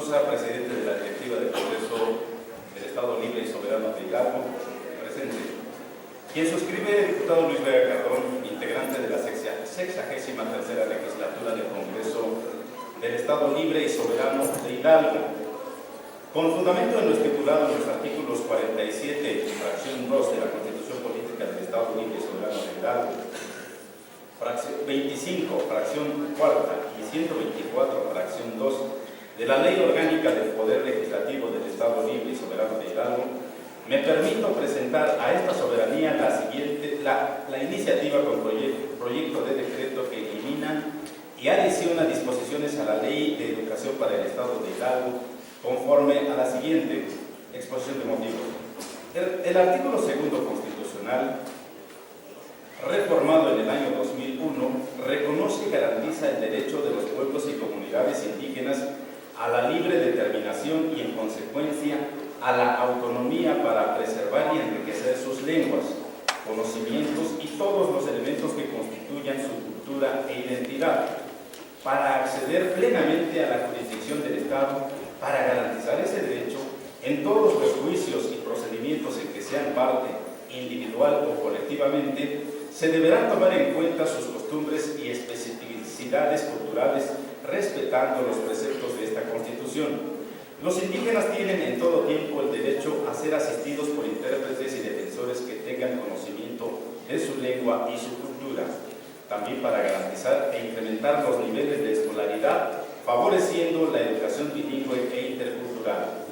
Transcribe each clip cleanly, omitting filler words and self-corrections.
Mendoza, presidente de la directiva del Congreso del Estado Libre y Soberano de Hidalgo, presente. Quien suscribe el diputado Luis Vega Cardón, integrante de la 63ª legislatura del Congreso del Estado Libre y Soberano de Hidalgo. Con fundamento en lo estipulado en los artículos 47, fracción 2 de la Constitución Política del Estado Libre y Soberano de Hidalgo, 25, fracción 4 y 124, fracción 2 de la Ley Orgánica del Poder Legislativo del Estado Libre y Soberano de Hidalgo, me permito presentar a esta soberanía la iniciativa con proyecto de decreto que elimina y adiciona disposiciones a la Ley de Educación para el Estado de Hidalgo, conforme a la siguiente exposición de motivos. El artículo 2 constitucional, reformado en el año 2001, reconoce y garantiza el derecho de los pueblos y comunidades indígenas a la libre determinación y, en consecuencia, a la autonomía para preservar y enriquecer sus lenguas, conocimientos y todos los elementos que constituyan su cultura e identidad, para acceder plenamente a la jurisdicción del Estado, para garantizar ese derecho en todos los juicios y procedimientos en que sean parte, individual o colectivamente. Se deberán tomar en cuenta sus costumbres y especificidades culturales, respetando los preceptos de esta Constitución. Los indígenas tienen en todo tiempo el derecho a ser asistidos por intérpretes y defensores que tengan conocimiento de su lengua y su cultura, también para garantizar e incrementar los niveles de escolaridad, favoreciendo la educación bilingüe e intercultural.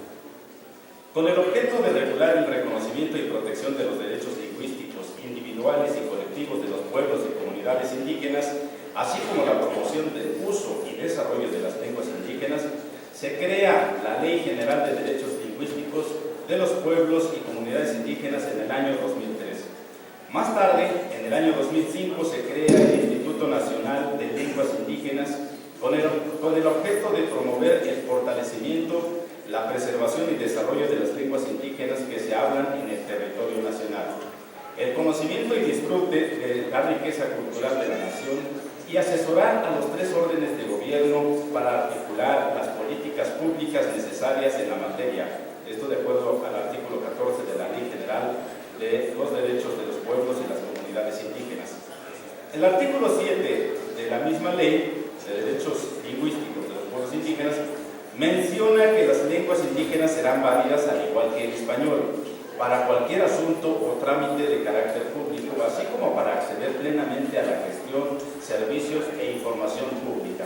Con el objeto de regular el reconocimiento y protección de los derechos lingüísticos individuales y colectivos de los pueblos y comunidades indígenas, así como la promoción del uso y desarrollo de las lenguas indígenas, se crea la Ley General de Derechos Lingüísticos de los Pueblos y Comunidades Indígenas en el año 2003. Más tarde, en el año 2005, se crea el Instituto Nacional de Lenguas Indígenas con el objeto de promover el fortalecimiento, la preservación y desarrollo de las lenguas indígenas que se hablan en el territorio nacional, el conocimiento y disfrute de la riqueza cultural de la nación y asesorar a los 3 órdenes de gobierno para articular las políticas públicas necesarias en la materia. Esto de acuerdo al artículo 14 de la Ley General de los Derechos de los Pueblos y las Comunidades Indígenas. El artículo 7 de la misma Ley de Derechos Lingüísticos de los Pueblos Indígenas menciona que las lenguas indígenas serán válidas al igual que el español para cualquier asunto o trámite de carácter público, así como para acceder plenamente a la gestión, servicios e información pública.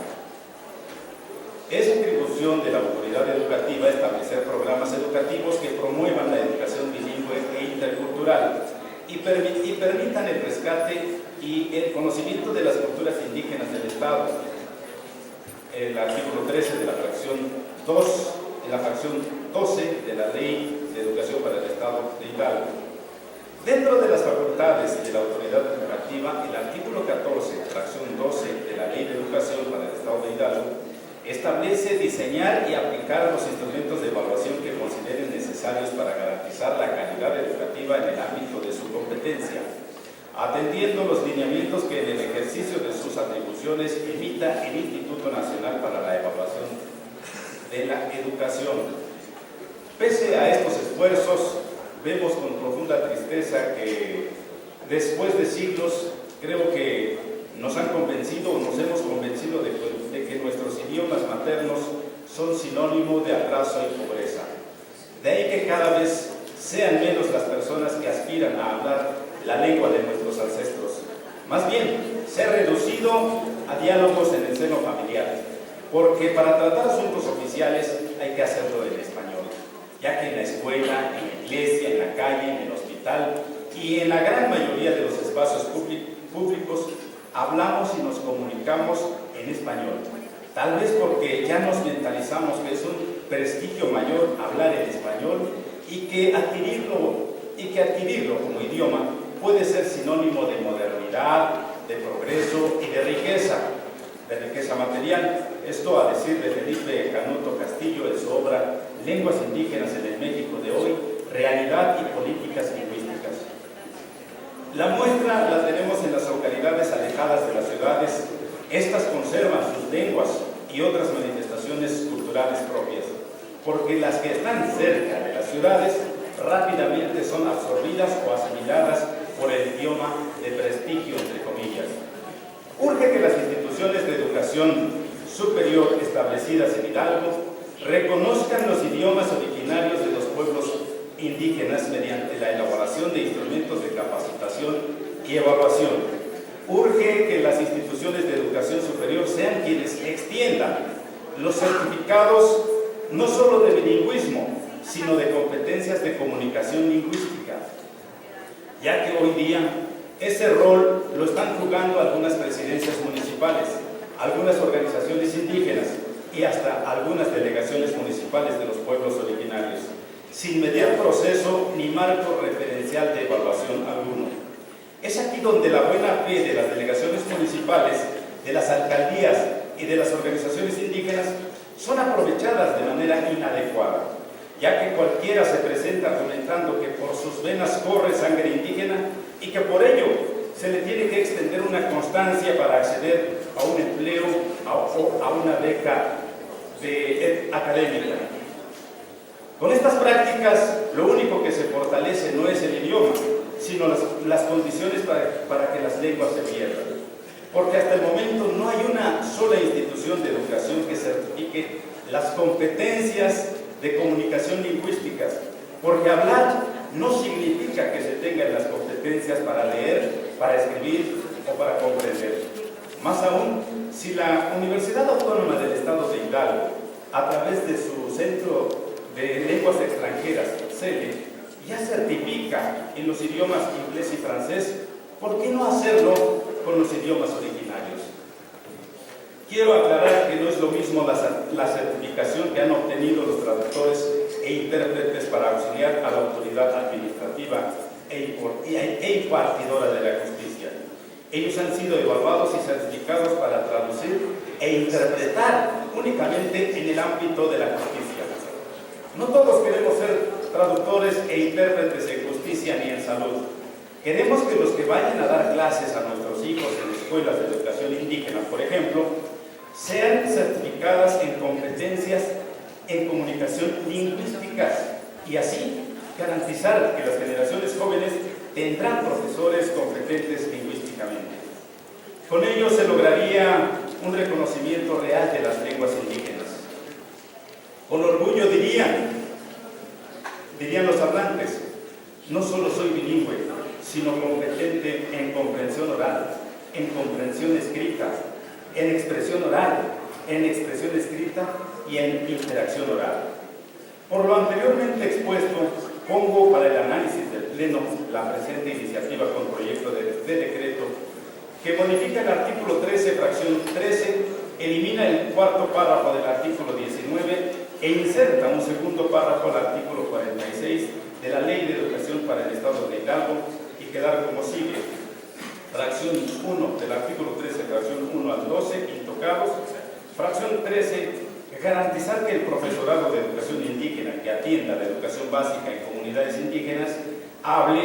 Es atribución de la autoridad educativa establecer programas educativos que promuevan la educación bilingüe e intercultural y permitan el rescate y el conocimiento de las culturas indígenas del Estado. El artículo 13 de la fracción 2, en la fracción 12 de la Ley de Educación para el Estado de Hidalgo. Dentro de las facultades de la autoridad educativa, el artículo 14, fracción 12 de la Ley de Educación para el Estado de Hidalgo, establece diseñar y aplicar los instrumentos de evaluación que consideren necesarios para garantizar la calidad educativa en el ámbito de su competencia, atendiendo los lineamientos que en el ejercicio de sus atribuciones emita el Instituto Nacional para la Evaluación de la Educación. Pese a estos esfuerzos, vemos con profunda tristeza que después de siglos creo que nos han convencido o nos hemos convencido de que nuestros idiomas maternos son sinónimo de atraso y pobreza. De ahí que cada vez sean menos las personas que aspiran a hablar la lengua de nuestros ancestros. Más bien, se ha reducido a diálogos en el seno familiar, porque para tratar asuntos oficiales hay que hacerlo en español, ya que en la escuela, en la iglesia, en la calle, en el hospital y en la gran mayoría de los espacios públicos hablamos y nos comunicamos en español. Tal vez porque ya nos mentalizamos que es un prestigio mayor hablar en español y que adquirirlo como idioma puede ser sinónimo de modernidad, de progreso y de riqueza material. Esto a decir de Felipe Canuto Castillo en su obra Lenguas Indígenas en el México de hoy, realidad y políticas lingüísticas. La muestra la tenemos en las localidades alejadas de las ciudades. Estas conservan sus lenguas y otras manifestaciones culturales propias. porque las que están cerca de las ciudades rápidamente son absorbidas o asimiladas por el idioma de prestigio, entre comillas. Urge que las instituciones de educación superior establecidas en Hidalgo reconozcan los idiomas originarios de los pueblos indígenas mediante la elaboración de instrumentos de capacitación y evaluación. Urge que las instituciones de educación superior sean quienes extiendan los certificados no solo de bilingüismo, sino de competencias de comunicación lingüística, ya que hoy día ese rol lo están jugando algunas presidencias municipales, algunas organizaciones indígenas y hasta algunas delegaciones municipales de los pueblos originarios, sin mediar proceso ni marco referencial de evaluación alguno. Es aquí donde la buena fe de las delegaciones municipales, de las alcaldías y de las organizaciones indígenas son aprovechadas de manera inadecuada, ya que cualquiera se presenta argumentando que por sus venas corre sangre indígena y que por ello se le tiene que extender una constancia para acceder a un empleo o a una beca académica. Con estas prácticas, lo único que se fortalece no es el idioma, sino las condiciones para que las lenguas se pierdan. Porque hasta el momento no hay una sola institución de educación que certifique las competencias de comunicación lingüísticas, porque hablar no significa que se tengan las competencias para leer, para escribir o para comprender. Más aún, si la Universidad Autónoma del Estado de Hidalgo, a través de su Centro de Lenguas Extranjeras, CELE, ya certifica en los idiomas inglés y francés, ¿por qué no hacerlo con los idiomas originarios? Quiero aclarar que no es lo mismo la certificación que han obtenido los traductores e intérpretes para auxiliar a la autoridad administrativa e impartidora de la justicia. Ellos han sido evaluados y certificados para traducir e interpretar únicamente en el ámbito de la justicia. No todos queremos ser traductores e intérpretes en justicia ni en salud. Queremos que los que vayan a dar clases a nuestros hijos en escuelas de educación indígena, por ejemplo, sean certificadas en competencias en comunicación lingüísticas y así garantizar que las generaciones jóvenes tendrán profesores competentes lingüísticamente. Con ello se lograría un reconocimiento real de las lenguas indígenas. Con orgullo dirían los hablantes, no solo soy bilingüe, sino competente en comprensión oral, en comprensión escrita, en expresión oral, en expresión escrita y en interacción oral. Por lo anteriormente expuesto, pongo para el análisis del Pleno la presente iniciativa con proyecto de decreto que modifica el artículo 13, fracción 13, elimina el cuarto párrafo del artículo 19 e inserta un segundo párrafo al artículo 46 de la Ley de Educación para el Estado de Hidalgo y quedar como sigue. Fracción 1 del artículo 13, fracción 1 al 12, intocados. Fracción 13, garantizar que el profesorado de educación indígena que atienda la educación básica en comunidades indígenas hable,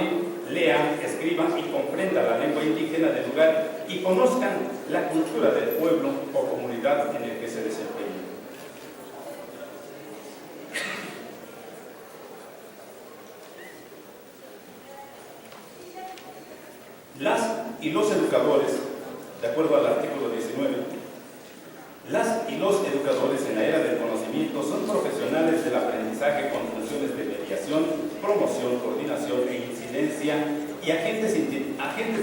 lea, escriba y comprenda la lengua indígena del lugar y conozcan la cultura del pueblo o comunidad en el que se desempeña. Las y los educadores, de acuerdo al artículo 19, las y los educadores en la era del conocimiento son profesionales del aprendizaje con funciones de mediación, promoción, coordinación e incidencia y agentes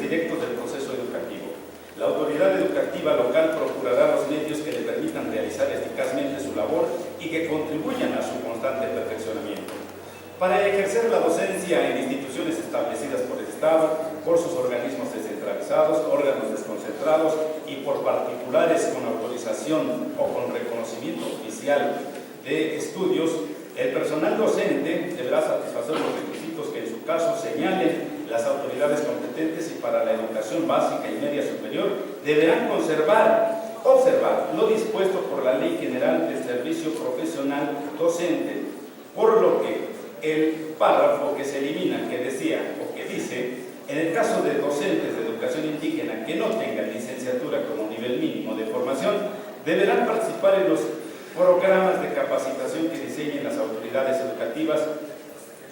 directos del proceso educativo. La autoridad educativa local procurará los medios que le permitan realizar eficazmente su labor y que contribuyan a su constante perfeccionamiento. Para ejercer la docencia en instituciones establecidas por el Estado, por sus organismos descentralizados, órganos desconcentrados y por particulares con autorización o con reconocimiento oficial de estudios, el personal docente deberá satisfacer los requisitos que en su caso señalen las autoridades competentes y para la educación básica y media superior deberán observar lo dispuesto por la Ley General del Servicio Profesional Docente, por lo que el párrafo que se elimina, que decía o que dice, en el caso de docentes de educación indígena que no tengan licenciatura como nivel mínimo de formación, deberán participar en los programas de capacitación que diseñen las autoridades educativas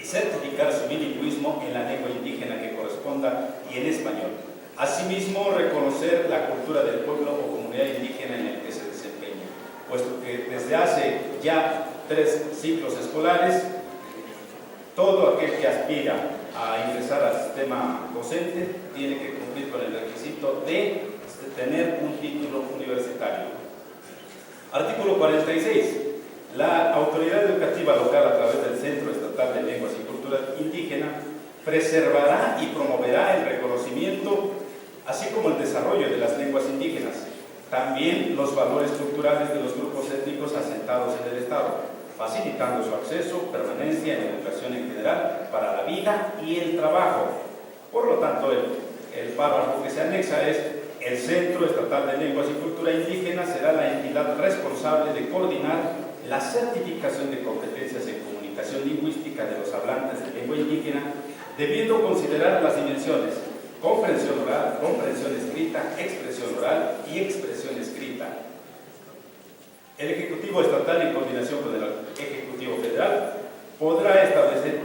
y certificar su bilingüismo en la lengua indígena que corresponda y en español. Asimismo, reconocer la cultura del pueblo o comunidad indígena en el que se desempeña, puesto que desde hace ya 3 ciclos escolares, todo aquel que aspira a ingresar al sistema docente tiene que cumplir con el requisito de tener un título universitario. Artículo 46. La autoridad educativa local, a través del Centro Estatal de Lenguas y Cultura Indígena, preservará y promoverá el reconocimiento, así como el desarrollo de las lenguas indígenas, también los valores culturales de los grupos étnicos asentados en el Estado, facilitando su acceso, permanencia en la educación en general para la vida y el trabajo. Por lo tanto, el párrafo que se anexa es: el Centro Estatal de Lenguas y Cultura Indígena será la entidad responsable de coordinar la certificación de competencias en comunicación lingüística de los hablantes de lengua indígena, debiendo considerar las dimensiones: comprensión oral, comprensión escrita, expresión oral y expresión escrita. El Ejecutivo Estatal, en coordinación con el Ejecutivo Federal, podrá establecer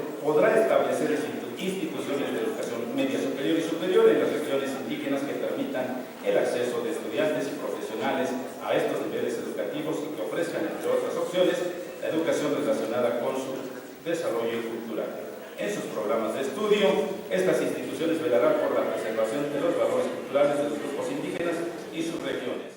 instituciones de educación media superior y superior en las regiones indígenas que permitan el acceso de estudiantes y profesionales a estos niveles educativos y que ofrezcan, entre otras opciones, la educación relacionada con su desarrollo cultural. En sus programas de estudio, estas instituciones velarán por la preservación de los valores culturales de los grupos indígenas y sus regiones.